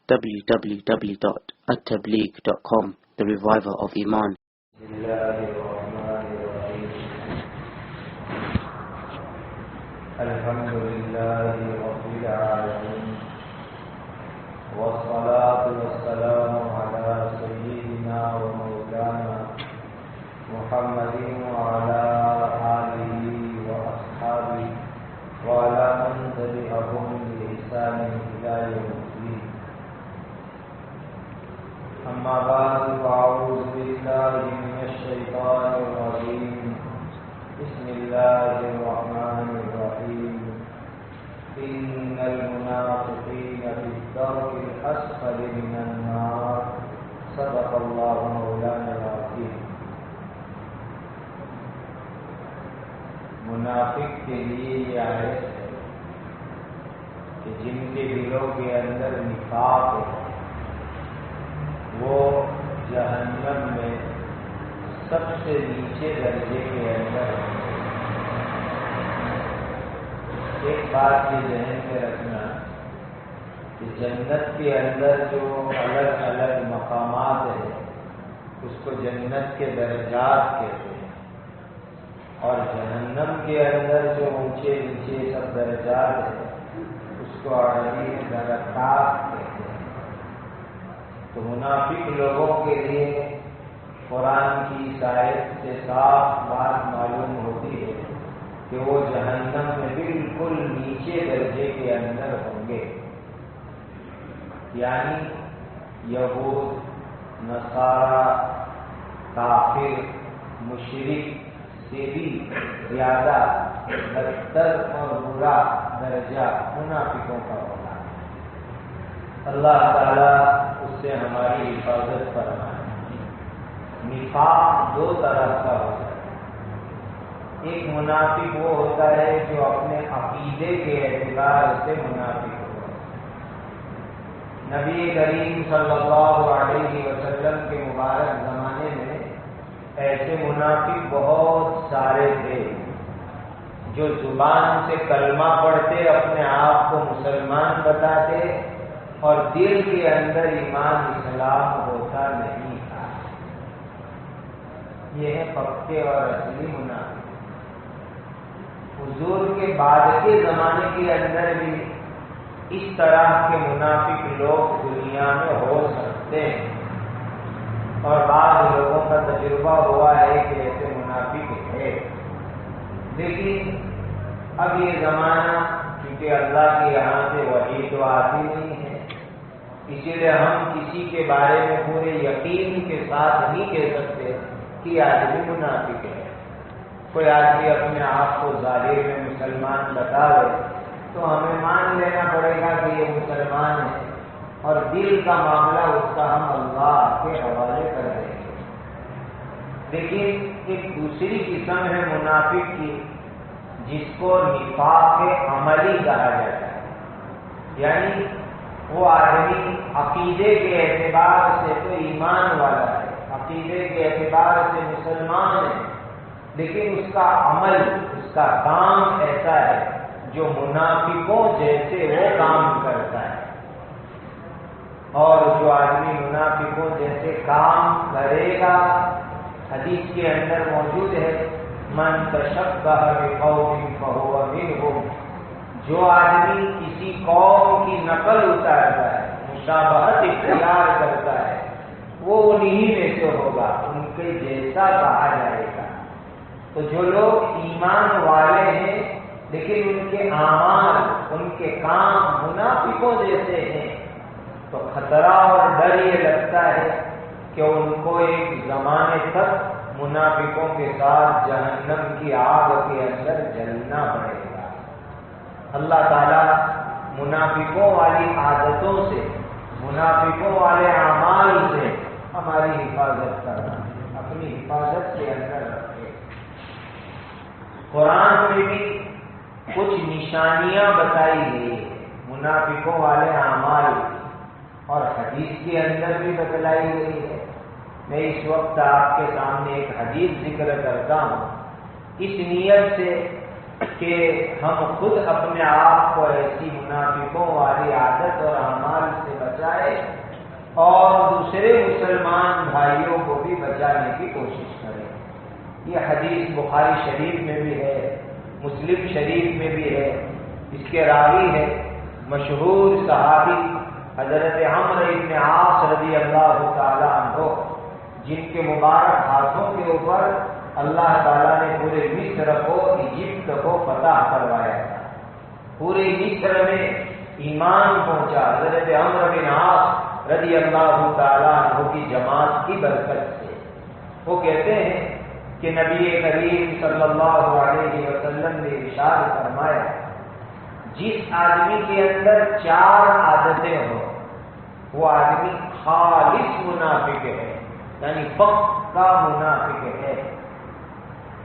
www.attableek.com, the reviver of Iman. الحمد لله رب العالمين والصلاة والسلام على سيدنا ومولانا محمد وعلى آله وأصحابه وعلى من تبعهم بإحسان إلى يوم الدين. أما بعد فأعوذ بالله من الشيطان الرجيم. بسم الله الرحمن الرحيم. إن المنافقين في الدرك الأسفل من النار. صدق الله مولانا العظيم. منافق کے لیے یہ آیت ہے کہ جن کے دلوں کے اندر نفاق ہے وہ جہنم میں سب سے نیچے درجے کے اندر ہے. ایک بات یہ ذہن میں رکھنا کہ جنت کے اندر جو الگ الگ مقامات ہیں اس کو جنت کے درجات کہتے ہیں، اور جہنم کے اندر جو اونچے نیچے سب درجات ہیں اس کو عربی میں درکات کہتے ہیں. تو منافق لوگوں کے لیے قرآن کی آیت سے صاف بات معلوم ہوتی ہے کہ وہ جہنم میں بالکل نیچے درجے کے اندر ہوں گے. یعنی یہود، نصارہ، کافر، مشرک سے بھی زیادہ بدتر اور برا درجہ منافقوں کا ہونا ہے. اللہ تعالیٰ اس سے ہماری حفاظت فرمائے. نفاق دو طرح کا ہوتا ہے. ایک منافق وہ ہوتا ہے جو اپنے عقیدے کے اعتبار سے منافق ہوتا ہے. نبی کریم صلی اللہ علیہ وسلم کے مبارک زمانے میں ایسے منافق بہت سارے تھے جو زبان سے کلمہ پڑھتے، اپنے آپ کو مسلمان بتاتے اور دل کے اندر ایمان اسلام ہوتا نہیں تھا. یہ ہے پکے اور اصلی منافق. حضور کے بعد کے زمانے کے اندر بھی اس طرح کے منافق لوگ دنیا میں ہو سکتے ہیں، اور بعض لوگوں کا تجربہ ہوا ہے کہ ایسے منافق ہے. لیکن اب یہ زمانہ کیونکہ اللہ کے یہاں سے وحی تو آتی نہیں ہے، اسی لیے ہم کسی کے بارے میں پورے یقین کے ساتھ نہیں کہہ سکتے کہ آدمی منافق ہے. کوئی آدمی اپنے آپ کو ظاہر میں مسلمان بتا دے تو ہمیں مان لینا پڑے گا کہ یہ مسلمان ہے، اور دل کا معاملہ اس کا ہم اللہ کے حوالے کر دیں گے. لیکن ایک دوسری قسم ہے منافق کی جس کو نفاق عملی کہا جاتا ہے. یعنی وہ آدمی عقیدے کے اعتبار سے تو ایمان والا ہے، عقیدے کے اعتبار سے مسلمان ہے، لیکن اس کا عمل، اس کا کام ایسا ہے جو منافقوں جیسے وہ کام کرتا ہے. اور جو آدمی منافقوں جیسے کام کرے گا، حدیث کے اندر موجود ہے من تشبہ بقوم فہو منہم. جو آدمی کسی قوم کی نقل اتارتا ہے، مشابہت اختیار کرتا ہے، وہ انہی میں سے ہوگا، ان کے جیسا کہا جائے گا. تو جو لوگ ایمان والے ہیں لیکن ان کے اعمال، ان کے کام منافقوں جیسے ہیں، تو خطرہ اور ڈر یہ لگتا ہے کہ ان کو ایک زمانے تک منافقوں کے ساتھ جہنم کی آگ کے اندر جلنا پڑے گا. اللہ تعالیٰ منافقوں والی عادتوں سے، منافقوں والے اعمال سے ہماری حفاظت کرنا، اپنی حفاظت کے اندر رکھے. قرآن میں بھی کچھ نشانیاں بتائی گئی ہیں منافقوں والے اعمال، اور حدیث کے اندر بھی بتلائی گئی ہے. میں اس وقت آپ کے سامنے ایک حدیث ذکر کرتا ہوں اس نیت سے کہ ہم خود اپنے آپ کو ایسی منافقوں والی عادت اور اعمال سے بچائیں اور دوسرے مسلمان بھائیوں کو بھی بچانے کی کوشش کرے۔ یہ حدیث بخاری شریف میں بھی ہے، مسلم شریف میں بھی ہے۔ اس کے راوی ہے مشہور صحابی حضرت عمرو بن عاص رضی اللہ تعالی عنہ، جن کے مبارک ہاتھوں کے اوپر اللہ تعالیٰ نے پورے مصر کو، ایجپٹ کو فتح کروایا تھا۔ پورے مصر میں ایمان پہنچا حضرت عمرو بن عاص رضی اللہ تعالیٰ عنہ کی جماعت کی برکت سے۔ وہ کہتے ہیں کہ نبی کریم صلی اللہ علیہ وسلم نے ارشاد فرمایا، جس آدمی کے اندر 4 عادتیں ہوں وہ آدمی خالص منافق ہے، یعنی پکا منافق ہے۔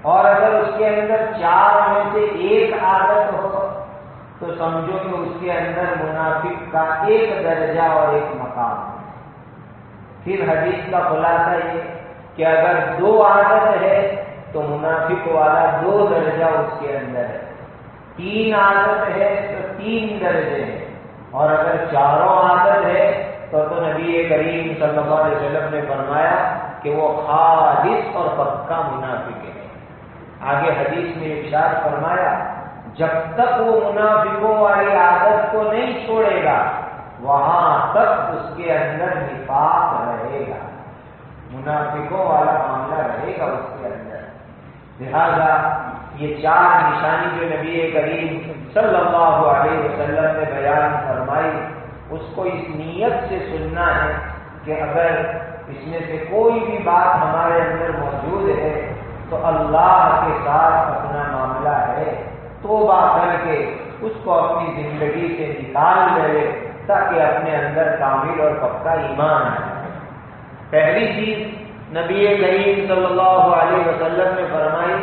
اور اگر اس کے اندر 4 میں سے ایک عادت ہو تو سمجھو کہ اس کے اندر منافق کا ایک درجہ اور ایک مقام ہے۔ پھر حدیث کا خلاصہ یہ کہ اگر 2 عادت ہے تو منافق والا 2 درجہ اس کے اندر ہے، 3 عادت ہے تو 3 درجے ہیں، اور اگر 4 عادت ہے تو نبی کریم صلی اللہ علیہ وسلم نے فرمایا کہ وہ خالص اور پکا منافق ہے۔ آگے حدیث میں ارشاد فرمایا، جب تک وہ منافقوں والی عادت کو نہیں چھوڑے گا وہاں تک اس کے اندر نفاق رہے گا، منافقوں والا معاملہ رہے گا اس کے اندر۔ لہذا یہ 4 نشانی جو نبی کریم صلی اللہ علیہ وسلم نے بیان فرمائی، اس کو اس نیت سے سننا ہے کہ اگر اس میں سے کوئی بھی بات ہمارے اندر موجود ہے تو اللہ کے ساتھ اپنا معاملہ ہے، توبہ کر کے اس کو اپنی زندگی سے نکال لے تاکہ اپنے اندر کامل اور پکا ایمان آئے۔ پہلی چیز نبی کریم صلی اللہ علیہ وسلم نے فرمائی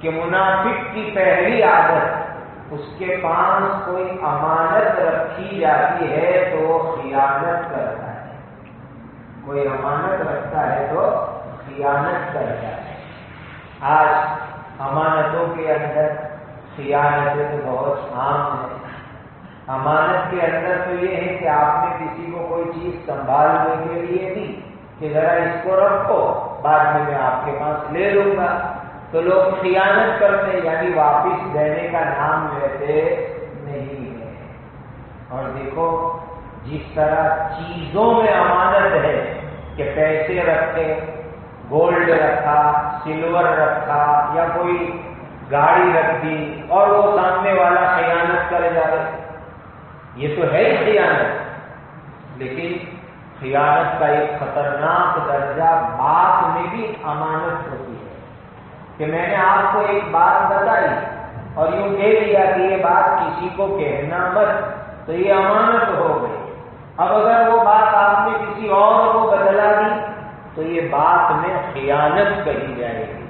کہ منافق کی پہلی عادت، اس کے پاس کوئی امانت رکھی جاتی ہے تو وہ خیانت کرتا ہے، کوئی امانت رکھتا ہے تو خیانت کرتا ہے۔ آج امانتوں کے اندر خیانتیں تو بہت عام ہیں۔ امانت کے اندر تو یہ ہے کہ آپ نے کسی کو کوئی چیز سنبھالنے کے لیے دی کہ ذرا اس کو رکھو، بعد میں آپ کے پاس لے لوں گا، تو لوگ خیانت کرتے، یعنی واپس دینے کا نام لیتے نہیں ہے۔ اور دیکھو جس طرح چیزوں میں امانت ہے کہ پیسے رکھے، گولڈ رکھا، سلور رکھا، یا کوئی گاڑی رکھ دی اور وہ سامنے والا خیانت کر جائے، یہ تو ہے ہی خیانت۔ لیکن خیانت کا ایک خطرناک درجہ بات میں بھی امانت ہوتی ہے کہ میں نے آپ کو ایک بات بتائی اور یوں کہہ دیا کہ یہ بات کسی کو کہنا مت، تو یہ امانت ہو گئی۔ اب اگر وہ بات آپ نے کسی اور کو بدلا دی تو یہ بات میں خیانت کہی جائے گی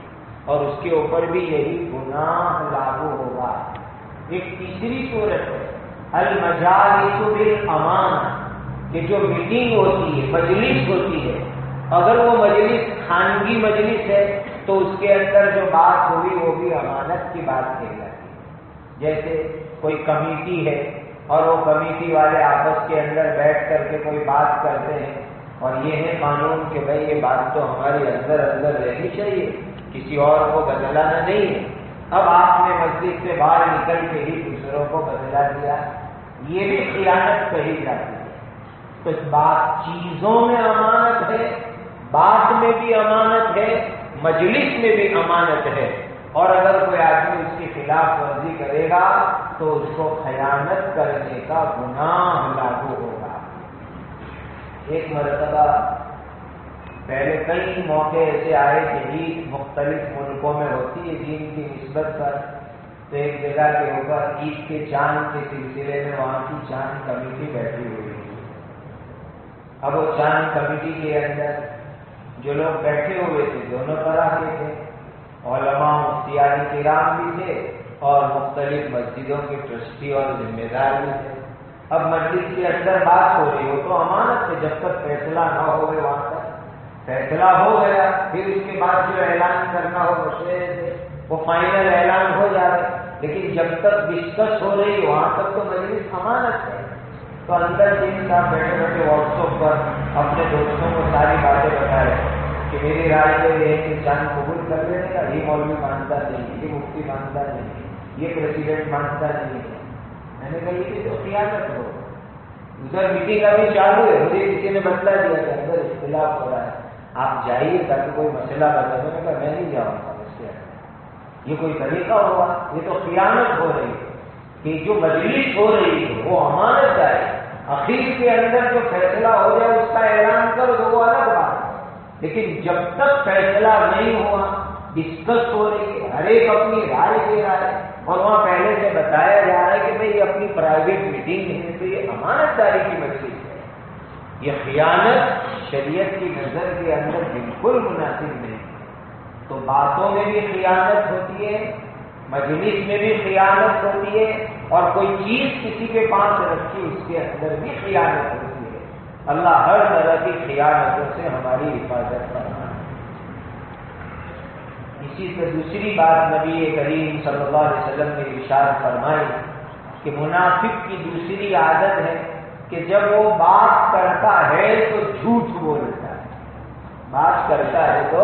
اور اس کے اوپر بھی یہی گناہ لاگو ہوگا۔ ایک تیسری صورت ہے المجالس بالامان، کہ جو میٹنگ ہوتی ہے، مجلس ہوتی ہے، اگر وہ مجلس خانگی مجلس ہے تو اس کے اندر جو بات ہوئی وہ بھی امانت کی بات کہلاتی ہے۔ جیسے کوئی کمیٹی ہے اور وہ کمیٹی والے آپس کے اندر بیٹھ کر کے کوئی بات کرتے ہیں اور یہ ہے قانون کہ بھائی یہ بات تو ہمارے اندر رہنی چاہیے، کسی اور کو بدلانا نہیں ہے۔ اب آپ نے مسجد سے باہر نکل کے ہی دوسروں کو بدلا دیا، یہ بھی خیانت کہی جاتی ہے۔ تو اس بات چیزوں میں امانت ہے، بات میں بھی امانت ہے، مجلس میں بھی امانت ہے، اور اگر کوئی آدمی اس کی خلاف ورزی کرے گا تو اس کو خیانت کرنے کا گناہ لاگو ہوگا۔ ایک مرتبہ پہلے کئی موقع ایسے آئے کہ عید مختلف ملکوں میں ہوتی ہے دین کی نسبت پر، تو ایک جگہ کے اوپر عید کے چاند کے سلسلے میں وہاں کی چاند کمیٹی بیٹھی ہوئی تھی۔ اب وہ چاند کمیٹی کے اندر جو لوگ بیٹھے ہوئے تھے دونوں طرح کے تھے، علماء مفتیان کرام بھی تھے اور مختلف مسجدوں کے ٹرسٹی اور ذمہ دار بھی تھے۔ اب مسجد کے اندر بات ہو رہی ہو تو امانت ہے، جب تک فیصلہ نہ ہوئے وہاں تک فیصلہ ہو گیا، پھر اس کے بعد جو اعلان کرنا ہو مشورے سے وہ فائنل اعلان ہو جائے، لیکن جب تک ڈسکس ہو رہی وہاں تک تو مجلس امانت ہے۔ تو اندر جن صاحب بیٹھے بیٹھے واٹس ایپ پر اپنے دوستوں کو ساری باتیں بتائے کہ میری رائے تو یہ ہے کہ جان قبول کر لینے کا، یہ مولوی مانتا نہیں، یہ مفتی مانتا نہیں، یہ پریزیڈنٹ مانتا نہیں ہے۔ میں نے کہا یہ تو خیانت ہو۔ ادھر میٹنگ ابھی چالو ہے، مجھے کسی نے بتلا دیا کہ اندر اختلاف ہو رہا ہے، آپ جائیے تاکہ کوئی مسئلہ بتا۔ میں نے کہا میں نہیں جاؤں گا اس کے اندر، یہ کوئی طریقہ ہوا؟ یہ تو خیانت ہو رہی ہے کہ جو مجلس ہو رہی ہے وہ امانت ہے، اخیر کے اندر جو فیصلہ ہو جائے اس کا اعلان کر دو، وہ الگ بات ہے، لیکن جب تک فیصلہ نہیں ہوا، ڈسکس ہو رہی ہے، ہر ایک اپنی رائے دے رہا ہے اور وہاں پہلے سے بتایا جا رہا ہے کہ بھئی یہ اپنی پرائیویٹ میٹنگ ہے، تو یہ امانت داری کی مجلس ہے۔ یہ خیانت شریعت کی نظر کے اندر بالکل مناسب نہیں، تو باتوں میں بھی خیانت ہوتی ہے، مجلس میں بھی خیانت ہوتی ہے، اور کوئی چیز کسی کے پاس رکھی اس کے اندر بھی خیانت ہوتی ہے۔ اللہ ہر طرح کی خیانتوں سے ہماری حفاظت فرمائے۔ اسی سے دوسری بات نبی کریم صلی اللہ علیہ وسلم نے ارشاد فرمائی کہ منافق کی دوسری عادت ہے کہ جب وہ بات کرتا ہے تو جھوٹ بولتا ہے، بات کرتا ہے تو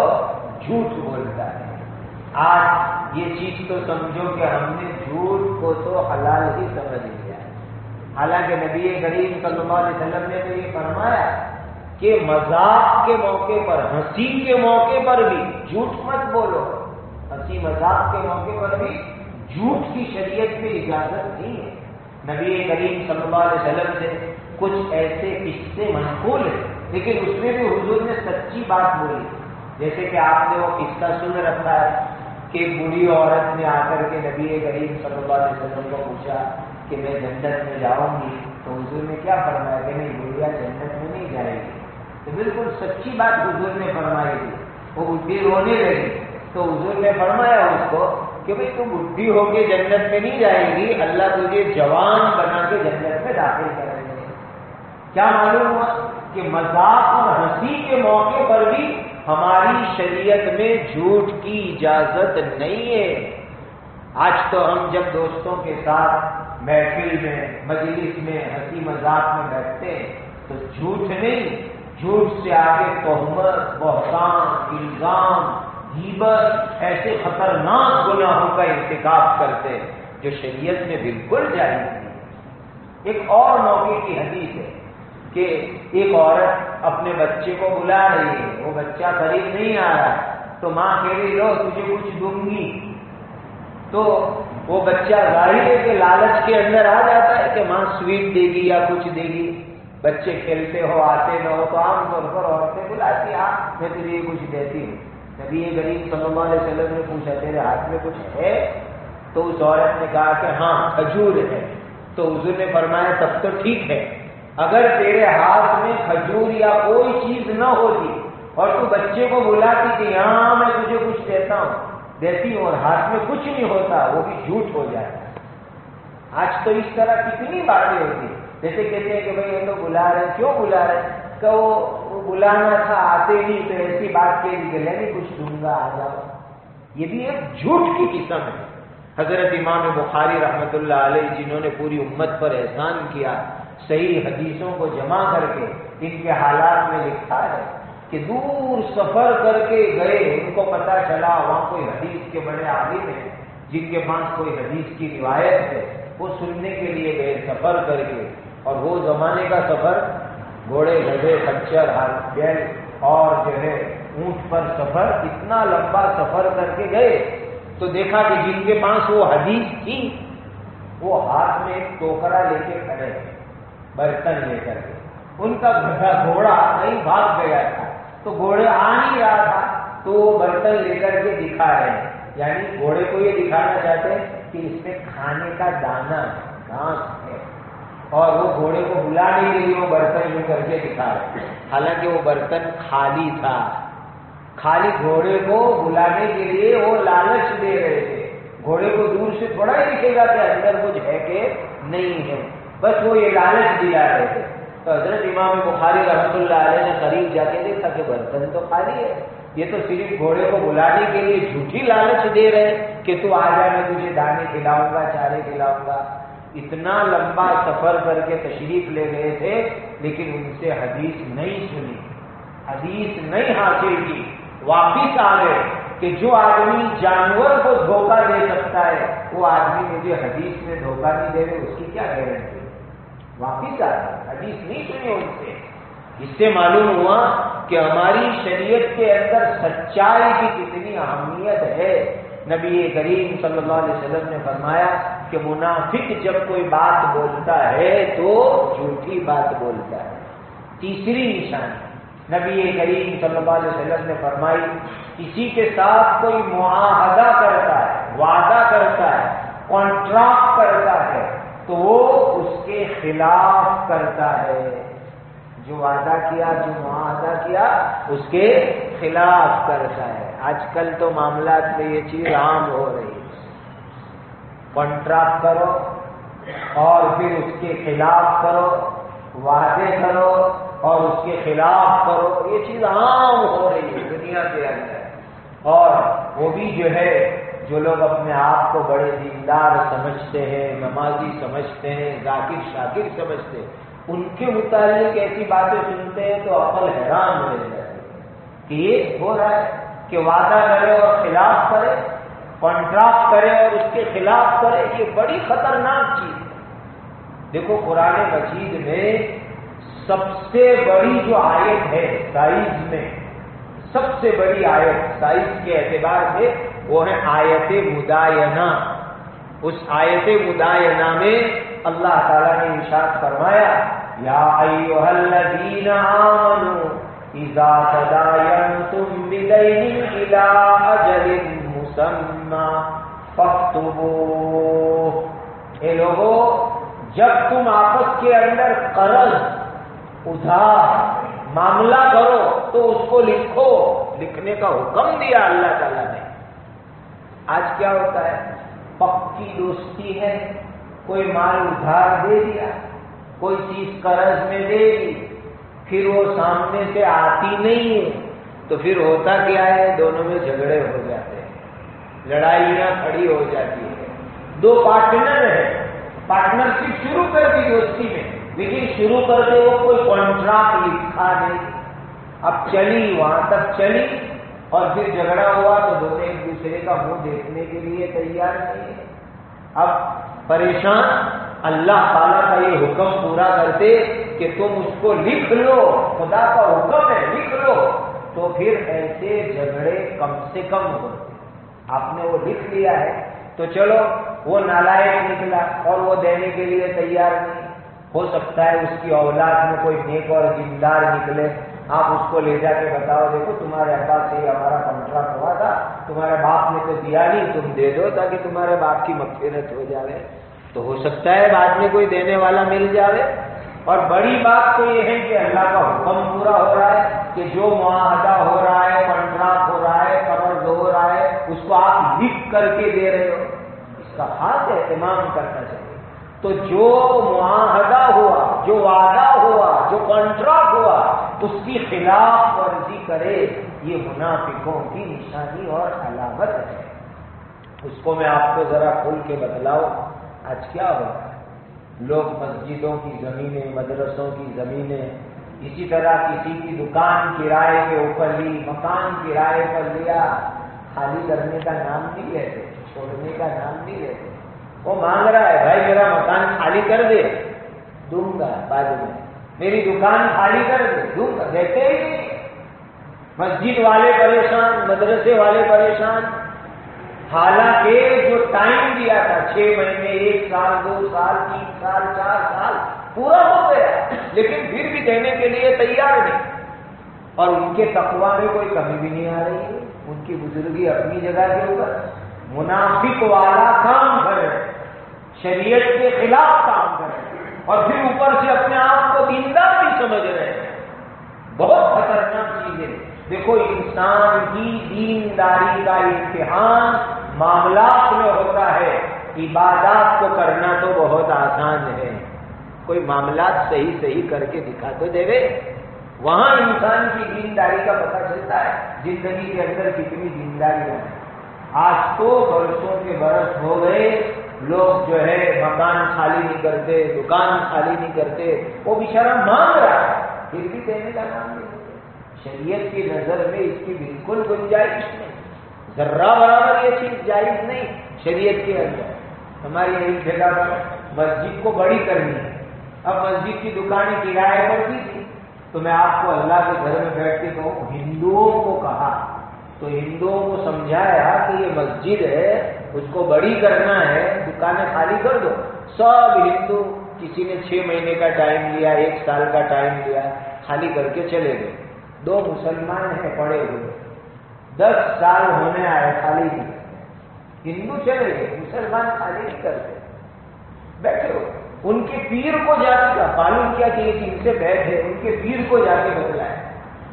جھوٹ بولتا ہے۔ آج یہ چیز تو سمجھو کہ ہم نے جھوٹ کو تو حلال ہی سمجھ لیا ہے، حالانکہ نبی کریم صلی اللہ علیہ وسلم نے تو یہ فرمایا کہ مذاق کے موقع پر، ہنسی کے موقع پر بھی جھوٹ مت بولو، ہنسی مذاق کے موقع پر بھی جھوٹ کی شریعت میں اجازت نہیں ہے۔ نبی کریم صلی اللہ علیہ وسلم سے کچھ ایسے قصے منقول ہیں، لیکن اس میں بھی حضور نے سچی بات بولی، جیسے کہ آپ نے وہ قصہ سن رکھا ہے کہ بوڑھی عورت نے آ کر کے نبی کریم صلی اللہ علیہ وسلم کو پوچھا کہ میں جنت میں جاؤں گی، تو حضور نے کیا فرمایا کہ نہیں، بوڑھیا جنت میں نہیں جائے گی۔ تو بالکل سچی بات حضور نے فرمائی تھی۔ وہ بڈھی رونے لگی تو حضور نے فرمایا اس کو کہ بھئی تم بڈھی ہو کے جنت میں نہیں جائے گی، اللہ تجھے جوان بنا کے جنت میں داخل کریں گے۔ کیا معلوم ہوا کہ مذاق اور ہنسی کے موقع پر بھی ہماری شریعت میں جھوٹ کی اجازت نہیں ہے۔ آج تو ہم جب دوستوں کے ساتھ محفل میں، مجلس میں، ہنسی مذاق میں بیٹھتے ہیں تو جھوٹ نہیں، جھوٹ سے آگے تہمت، بہتان، الزام، غیبت، ایسے خطرناک گناہوں کا ارتکاب کرتے ہیں جو شریعت میں بالکل جائز نہیں۔ ایک اور موقع کی حدیث ہے کہ ایک عورت اپنے بچے کو بلا رہی ہے، وہ بچہ قریب نہیں آ رہا تو ماں کہہ رہی لو تجھے کچھ دوں گی، تو وہ بچہ ظاہر ہے کہ لالچ کے اندر آ جاتا ہے کہ ماں سویٹ دے گی یا کچھ دے گی۔ بچے کھیلتے ہو، آتے نہ ہو تو عام طور پر عورتیں بلاتی ہیں میں تجھے یہ کچھ دیتی ہوں۔ نبی کریم صلی اللہ علیہ وسلم نے پوچھا تیرے ہاتھ میں کچھ ہے؟ تو اس عورت نے کہا کہ ہاں کھجور ہے۔ تو حضور نے فرمایا تب تو ٹھیک ہے، اگر تیرے ہاتھ میں کھجور یا کوئی چیز نہ ہوتی اور تو بچے کو بلاتی کہ یہاں میں تجھے کچھ دیتی ہوں اور ہاتھ میں کچھ نہیں ہوتا، وہ بھی جھوٹ ہو جاتا ہے۔ آج تو اس طرح کتنی باتیں ہوتی ہیں، جیسے کہتے ہیں کہ بھئی یہ تو بلا رہے، کیوں بلا رہے؟ کہ وہ بلانا تھا، آتے نہیں تو ایسی بات کہہ دی کہ نہیں کچھ دوں گا، آ جاؤ۔ یہ بھی ایک جھوٹ کی قسم ہے۔ حضرت امام بخاری رحمۃ اللہ علیہ جنہوں نے پوری امت پر احسان کیا، صحیح حدیثوں کو جمع کر کے ان کے حالات میں لکھا ہے کہ دور سفر کر کے گئے، ان کو پتہ چلا وہاں کوئی حدیث کے بڑے عالم ہیں جن کے پاس کوئی حدیث کی روایت ہے، وہ سننے کے لیے گئے سفر کر کے، اور وہ زمانے کا سفر گھوڑے گدھے خچر بیل اور جو ہے اونٹ پر سفر، اتنا لمبا سفر کر کے گئے تو دیکھا کہ جن کے پاس وہ حدیث تھی وہ ہاتھ میں ایک ٹوکرا لے کے کھڑے، برتن لے کر کے، ان کا گھوڑا کہیں بھاگ گیا تھا تو گھوڑے آ نہیں رہا تھا تو وہ برتن لے کر کے دکھا رہے ہیں، یعنی گھوڑے کو یہ دکھانا چاہتے ہیں کہ اس میں کھانے کا دانا گھاس ہے، اور وہ گھوڑے کو بلانے کے لیے وہ برتن لے کر کے دکھا رہے ہیں، حالانکہ وہ برتن خالی تھا، خالی گھوڑے کو بلانے کے لیے وہ لالچ دے رہے تھے۔ گھوڑے کو دور سے تھوڑا ہی دکھے گا کہ اندر کچھ ہے کہ نہیں ہے، بس وہ یہ لالچ دلا رہے تھے۔ تو حضرت امام بخاری رحمۃ اللہ علیہ نے قریب جا کے دیکھا کہ برتن تو خالی ہے، یہ تو صرف گھوڑے کو بلانے کے لیے جھوٹی لالچ دے رہے کہ تو آ جا میں تجھے دانے کھلاؤں گا، چارے کھلاؤں گا۔ اتنا لمبا سفر کر کے تشریف لے گئے تھے لیکن ان سے حدیث نہیں سنی، حدیث نہیں حاصل کی، واپس آ گئے کہ جو آدمی جانور کو دھوکہ دے سکتا ہے وہ آدمی مجھے حدیث میں دھوکہ نہیں دے رہے، اس کی کیا گارنٹی؟ واپس آ گئے، حدیث نہیں سنی ان سے۔ اس سے معلوم ہوا کہ ہماری شریعت کے اندر سچائی کی کتنی اہمیت ہے۔ نبی کریم صلی اللہ علیہ وسلم نے فرمایا کہ منافق جب کوئی بات بولتا ہے تو جھوٹی بات بولتا ہے۔ تیسری نشانی نبی کریم صلی اللہ علیہ وسلم نے فرمائی، کسی کے ساتھ کوئی معاہدہ کرتا ہے، وعدہ کرتا ہے، کانٹریکٹ کرتا ہے تو وہ اس کے خلاف کرتا ہے۔ جو وعدہ کیا، جو معاہدہ کیا، اس کے خلاف کرتا ہے۔ آج کل تو معاملات میں یہ چیز عام ہو رہی ہے، کانٹریکٹ کرو اور پھر اس کے خلاف کرو، وعدے کرو اور اس کے خلاف کرو، یہ چیز عام ہو رہی ہے دنیا کے اندر۔ اور وہ بھی جو ہے، جو لوگ اپنے آپ کو بڑے دیندار سمجھتے ہیں، نمازی سمجھتے ہیں، ذاکر شاکر سمجھتے ہیں، ان کے متعلق ایسی باتیں سنتے ہیں تو عقل حیران ہو جاتی ہے کہ یہ ہو رہا ہے کہ وعدہ کرے اور خلاف کرے، کانٹریکٹ کرے اور اس کے خلاف کرے، یہ بڑی خطرناک چیز ہے۔ دیکھو قرآن مجید میں سب سے بڑی جو آیت ہے سائز میں، سب سے بڑی آیت سائز کے اعتبار سے وہ ہے آیت مداینہ۔ اس آیت مداینہ میں اللہ تعالیٰ نے ارشاد فرمایا، یا ایھا الذین آمنوا اذا تداینتم بدین الی اجل مسمی فاکتبوہ۔ اے لوگو، جب تم آپس کے اندر قرض، ادھار معاملہ کرو تو اس کو لکھو۔ لکھنے کا حکم دیا اللہ تعالیٰ نے۔ آج کیا ہوتا ہے، پکی دوستی ہے، کوئی مال ادھار دے دیا، کوئی چیز قرض میں دے دی، پھر وہ سامنے سے آتی نہیں ہے تو پھر ہوتا کیا ہے، دونوں میں جھگڑے ہو جاتے ہیں، لڑائیاں کھڑی ہو جاتی ہے۔ دو پارٹنر ہیں، پارٹنرشپ شروع کر دی دوستی میں، لیکن شروع کرتے وہ کوئی کانٹریکٹ لکھا نہیں، اب چلی وہاں تک چلی اور پھر جھگڑا ہوا تو دونوں ایک دوسرے کا منہ دیکھنے کے لیے تیار نہیں ہے۔ اب پریشان، اللہ تعالیٰ کا یہ حکم پورا کرتے کہ تم اس کو لکھ لو، خدا کا حکم ہے لکھ لو، تو پھر ایسے جھگڑے کم سے کم ہوتے۔ آپ نے وہ لکھ لیا ہے تو چلو، وہ نالائق نکلا اور وہ دینے کے لیے تیار نہیں، ہو سکتا ہے اس کی اولاد میں کوئی نیک اور دیندار نکلے، آپ اس کو لے جا کے بتاؤ، دیکھو تمہارے ابا سے ہمارا کانٹریکٹ ہوا تھا، تمہارے باپ نے تو دیا نہیں، تم دے دو تاکہ تمہارے باپ کی مغفرت ہو جائے، تو ہو سکتا ہے بعد میں کوئی دینے والا مل جائے۔ اور بڑی بات تو یہ ہے کہ اللہ کا حکم پورا ہو رہا ہے کہ جو معاہدہ ہو رہا ہے، کانٹریکٹ ہو رہا ہے، قرض ہو رہا ہے، اس کو آپ لکھ کر کے دے رہے ہو، اس کا خاص اہتمام کرنا چاہیے۔ تو جو معاہدہ ہوا، جو وعدہ ہوا، جو کانٹریکٹ ہوا، اس کی خلاف ورزی کرے، یہ منافقوں کی نشانی اور علامت ہے۔ اس کو میں آپ کو ذرا کھول کے بتلاؤں۔ آج کیا ہوتا ہے، لوگ مسجدوں کی زمینیں، مدرسوں کی زمینیں، اسی طرح کسی کی دکان کرائے کے اوپر لی، مکان کرائے پر لیا، خالی کرنے کا نام نہیں لیتے، چھوڑنے کا نام نہیں لیتے۔ وہ مانگ رہا ہے، بھائی میرا مکان خالی کر دے، دوں گا بعد میں، میری دکان خالی کر دے، دوں گا، دیتے ہی نہیں۔ مسجد والے پریشان، مدرسے والے پریشان، حالانکہ جو ٹائم دیا تھا 6 مہینے، 1 سال، 2 سال، 3 سال، 4 سال پورا ہو گیا، لیکن پھر بھی دینے کے لیے تیار نہیں۔ اور ان کے تقویٰ میں کوئی کمی بھی نہیں آ رہی ہے، ان کی بزرگی اپنی جگہ کے اوپر، منافق والا کام کر رہے، شریعت کے خلاف کام کر رہے، اور پھر اوپر سے اپنے آپ کو دیندار بھی سمجھ رہے ہیں۔ بہت خطرناک چیز ہے۔ دیکھو، انسان کی دینداری کا امتحان معاملات میں ہوتا ہے، عبادات کو کرنا تو بہت آسان ہے، کوئی معاملات صحیح کر کے دکھا تو دے، وہاں انسان کی دینداری کا پتہ چلتا ہے، زندگی کے اندر کتنی دینداری ہے۔ آج تو برسوں کے برس ہو گئے، لوگ جو ہے مکان خالی نہیں کرتے، دکان خالی نہیں کرتے، وہ بیچارہ مانگ رہا ہے پھر بھی دینے کا نام نہیں ہوتا۔ شریعت کی نظر میں اس کی بالکل گنجائش نہیں، ذرہ برابر یہ چیز جائز نہیں شریعت کے اندر۔ ہماری ایک جگہ پر مسجد کو بڑی کرنی ہے، اب مسجد کی دکانیں کرائے پر دی تھی، تو میں آپ کو اللہ کے گھر میں بیٹھ کے کہوں، ہندوؤں کو کہا تو ہندوؤں کو سمجھایا کہ یہ مسجد ہے، اس کو بڑی کرنا ہے، دکانیں خالی کر دو۔ سب ہندو، کسی نے 6 مہینے کا ٹائم لیا، 1 سال کا ٹائم لیا، خالی کر کے چلے گئے۔ 2 مسلمان ہیں پڑے ہوئے، 10 سال ہونے آئے خالی نہیں کرتے، ہندو چلے گئے، مسلمان خالی نہیں کرتے، بیٹھے ہو۔ ان کے پیر کو جا کے معلوم کیا کہ یہ ان سے بیٹھے، ان کے پیر کو جا کے بتلایا،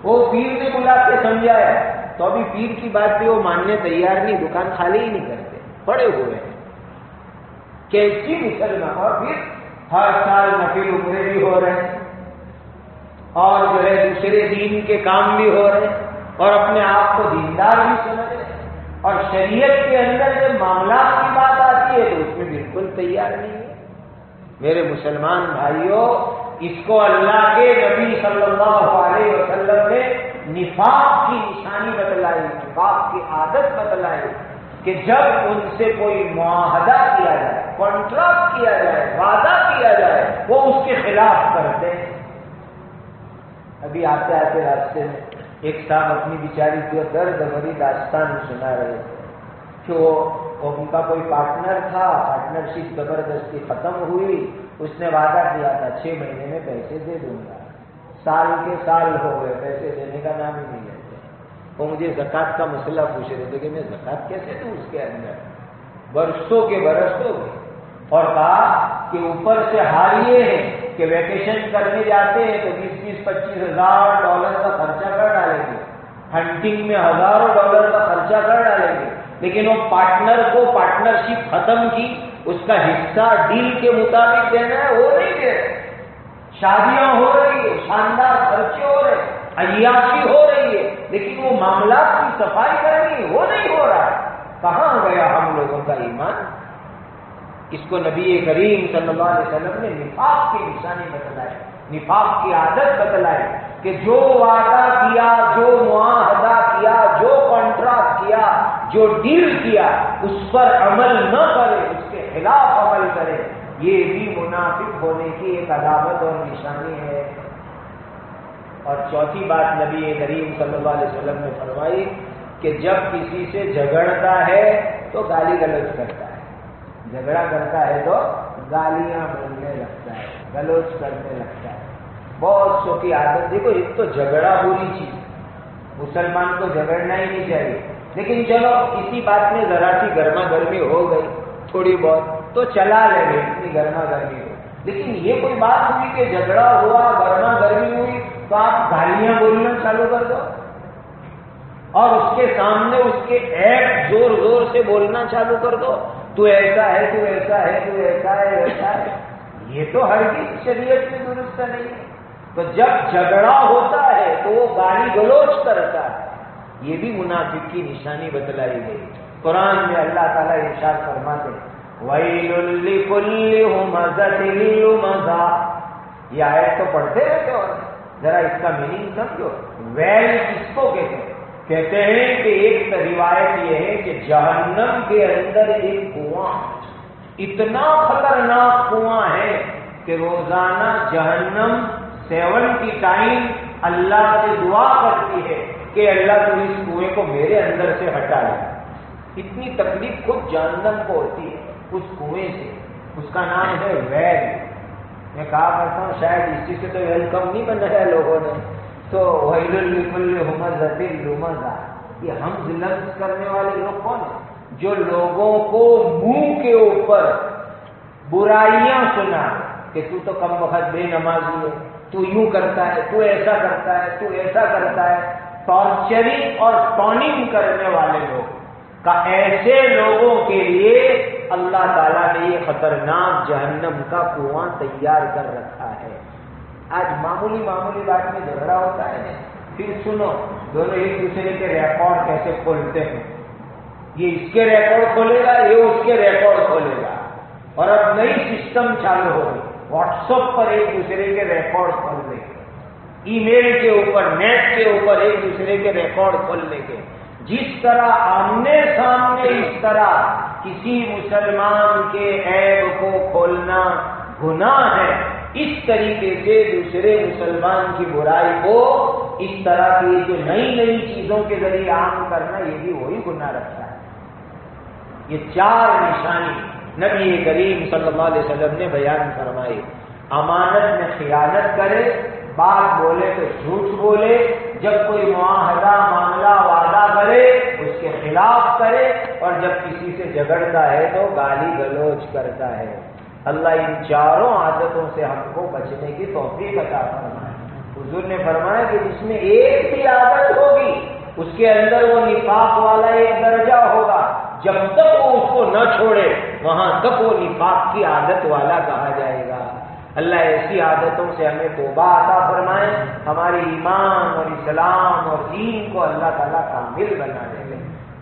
وہ پیر نے بلا کے سمجھایا، تو ابھی پیر کی بات بھی وہ ماننے تیار نہیں، دکان خالی ہی نہیں کرتے، پڑے ہوئے ہیں۔ کیسی مسلمان، اور پھر ہر سال نفل عمرے بھی ہو رہے ہیں، اور جو ہے دوسرے دین کے کام بھی ہو رہے ہیں، اور اپنے آپ کو دیندار بھی سمجھ رہے ہیں، اور شریعت کے اندر جب معاملات کی بات آتی ہے تو اس میں بالکل تیار نہیں ہے۔ میرے مسلمان بھائیوں، اس کو اللہ کے نبی صلی اللہ علیہ وسلم نے نفاق کی نشانی بتلائی، نفاق کی عادت بتلائی کہ جب ان سے کوئی معاہدہ کیا جائے، کانٹریکٹ کیا جائے، وعدہ کیا جائے، وہ اس کے خلاف کرتے ہیں۔ ابھی آتے آتے راستے میں ایک صاحب اپنی بیچاری جو درد بھری داستان سنا رہے تھے کہ وہ ان کا کوئی پارٹنر تھا، پارٹنرشپ زبردستی ختم ہوئی، اس نے وعدہ کیا تھا 6 مہینے میں پیسے دے دوں گا، سال کے سال ہو گئے، پیسے دینے کا نام ہی نہیں لیتے۔ وہ مجھے زکوٰۃ کا مسئلہ پوچھ رہے تھے کہ میں زکوٰۃ کیسے دوں اس کے اندر، برسوں کے برس ہو گئے، اور کہا کہ اوپر سے حال یہ ہے کہ ویکیشن کرنے جاتے ہیں تو 20-25 ہزار ڈالر کا خرچہ کر ڈالیں گے، ہنٹنگ میں ہزاروں ڈالر کا خرچہ کر ڈالیں گے، لیکن وہ پارٹنر کو پارٹنرشپ ختم کی، اس کا حصہ ڈیل کے مطابق دینا ہے، وہ نہیں دے رہے۔ شادیاں ہو رہی ہے، شاندار خرچے ہو رہے ہیں، عیاشی ہو رہی ہے، لیکن وہ معاملات کی صفائی کرنی ہے، وہ نہیں ہو رہا ہے۔ کہاں گیا ہم لوگوں کا ایمان؟ اس کو نبی کریم صلی اللہ علیہ وسلم نے نفاق کی نشانی بتلائی، نفاق کی عادت بتلائی کہ جو وعدہ کیا، جو معاہدہ کیا، جو کانٹریکٹ کیا، جو ڈیل کیا، اس پر عمل نہ کرے، اس کے خلاف عمل کرے، یہ بھی منافق ہونے کی ایک علامت اور نشانی ہے۔ اور چوتھی بات نبی کریم صلی اللہ علیہ وسلم نے فرمائی کہ جب کسی سے جھگڑتا ہے تو گالی گلوچ کرتا ہے، جھگڑا کرتا ہے تو گالیاں بولنے لگتا ہے، گلوچ کرنے لگتا ہے۔ بہت سو کی عادت، دیکھو ایک تو جھگڑا بری چیز، مسلمان کو جھگڑنا ہی نہیں چاہیے، لیکن چلو اسی بات میں ذرا سی گرما گرمی ہو گئی تھوڑی بہت تو چلا لے گئے، اتنی گرما گرمی ہو، لیکن یہ کوئی بات ہوئی کہ جھگڑا ہوا، گرما گرمی ہوئی تو آپ گالیاں بولنا چالو کر دو اور اس کے سامنے اس کے ایپ زور زور سے بولنا چالو کر دو، تو ایسا ہے، تو ایسا ہے، تو ایسا ہے، ایسا ہے، یہ تو ہرگز شریعت میں درست نہیں ہے۔ تو جب جھگڑا ہوتا ہے تو وہ گالی گلوچ کرتا ہے، یہ بھی منافق کی نشانی بتلائی گئی۔ قرآن میں اللہ تعالیٰ ارشاد فرماتے ہیں وَيْلٌ لِّكُلِّ ہُمَزَةٍ لُّمَزَةٍ، یہ آیت تو پڑھتے رہتے ہو، ذرا اس کا میننگ سمجھو۔ ویل کس کو کہتے ہیں؟ کہتے ہیں کہ ایک روایت یہ ہے کہ جہنم کے اندر ایک کنواں، اتنا خطرناک کنواں ہے کہ روزانہ جہنم 70 ٹائم اللہ سے دعا کرتی ہے کہ اللہ تو اس کنویں کو میرے اندر سے ہٹا لے۔ اتنی تکلیف خود جہنم کو ہوتی ہے اس کنویں سے، اس کا نام ہے ویل۔ میں کہا کرتا ہوں شاید اسی سے تو ویلکم نہیں بنایا لوگوں نے، تو ویل لکل ہمزۃ لمزہ، یہ ہم لفظ کرنے والے لوگ کون ہیں؟ جو لوگوں کو منہ کے اوپر برائیاں سنا کہ تو کم وقت بے نمازی ہے، تو یوں کرتا ہے، تو ایسا کرتا ہے، تو ایسا کرتا ہے، ٹارچرنگ اور ٹوننگ کرنے والے لوگ کا، ایسے لوگوں کے لیے اللہ تعالیٰ نے یہ خطرناک جہنم کا کنواں تیار کر رکھا ہے۔ آج معمولی بات میں جھگڑا ہوتا ہے، پھر سنو دونوں ایک دوسرے کے ریکارڈ کیسے کھولتے ہیں، یہ اس کے ریکارڈ کھولے گا، یہ اس کے ریکارڈ کھولے گا، اور اب نئی سسٹم چالو ہو گئی، واٹس ایپ پر ایک دوسرے کے ریکارڈ کھولنے کے، ای میل کے اوپر، نیٹ کے اوپر ایک دوسرے کے ریکارڈ کھولنے کے. جس طرح آمنے سامنے اس طرح کسی مسلمان کے عیب کو کھولنا گناہ ہے، اس طریقے سے دوسرے مسلمان کی برائی کو اس طرح کی جو نئی نئی چیزوں کے ذریعے عام کرنا، یہ بھی وہی گناہ رکھتا ہے. یہ 4 نشانی نبی کریم صلی اللہ علیہ وسلم نے بیان فرمائی. امانت میں خیانت کرے، بات بولے تو جھوٹ بولے، جب کوئی معاہدہ معاملہ وعدہ کرے اس کے خلاف کرے، اور جب کسی سے جھگڑتا ہے تو گالی گلوچ کرتا ہے. اللہ ان 4 عادتوں سے ہم کو بچنے کی توفیق عطا فرمائے. حضور نے فرمایا کہ جس میں ایک بھی عادت ہوگی اس کے اندر وہ نفاق والا ایک درجہ ہوگا، جب تک وہ اس کو نہ چھوڑے وہاں تک وہ نفاق کی عادت والا کہا جائے گا. اللہ ایسی عادتوں سے ہمیں توبہ عطا فرمائے، ہماری ایمان اور اسلام اور دین کو اللہ تعالیٰ کامل بنا دے.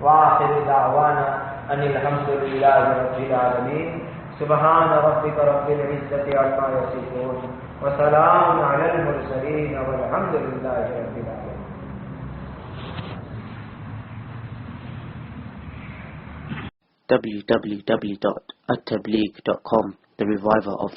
وآخر دعوانا ان الحمد للہ رب العالمین. سبحان ربک رب العزة عما یصفون وسلام علی المرسلین والحمد للہ رب العالمین. www.attableek.com, the reviver of